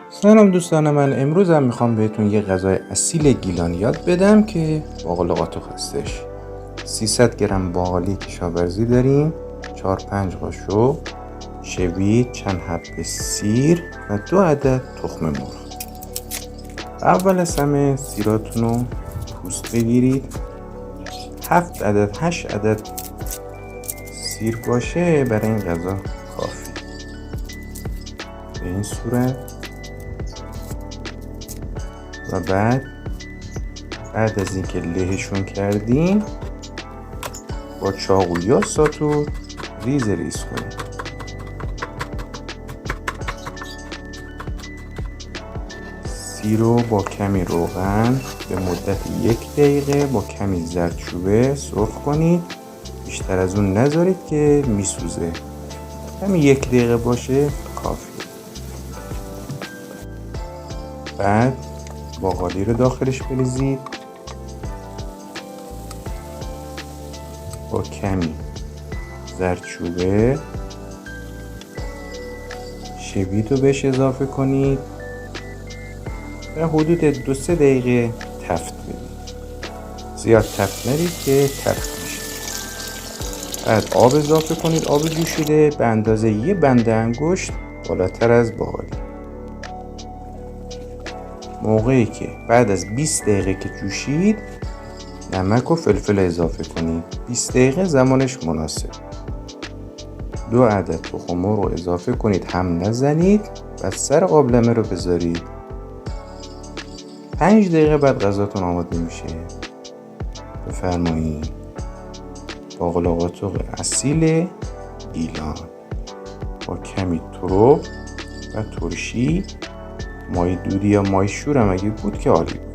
سلام دوستان من، امروز میخوام بهتون یه غذای اصیل گیلان یاد بدم که باقالی‌قاتق هستش. 300 گرم باقالی کشاورزی داریم، 4-5 قاشق شوید، چند حبه سیر و 2 عدد تخم مرغ. اول از همه سیراتون رو پوست بگیرید. 7 عدد 8 عدد سیر باشه برای این غذا کافی. به این صورت و بعد از اینکه لهشون کردین با چاقو یا ساتور ریز کنید. سیر رو با کمی روغن به مدت 1 دقیقه با کمی زردچوبه سرخ کنید. بیشتر از اون نذارید که میسوزه. همین 1 دقیقه باشه کافیه. بعد باقالی رو داخلش بریزید. با کمی زردچوبه شوید رو بهش اضافه کنید و حدود 2-3 دقیقه تفت بدید. زیاد تفت ندید که تفت میشه. بعد آب اضافه کنید، آب جوشیده به اندازه یه بند انگشت بالاتر از باقالی. موقعی که بعد از 20 دقیقه که جوشید نمک و فلفل اضافه کنید. 20 دقیقه زمانش مناسب. 2 عدد تخم مرغ رو اضافه کنید، هم نزنید و سر قابلمه رو بذارید. 5 دقیقه بعد غذاتون آماده میشه. بفرمایید. باقالی‌قاتق اصیل گیلان با کمی ترش و ترشی، مای دودی یا مای شور هم اگه بود که عالی بود.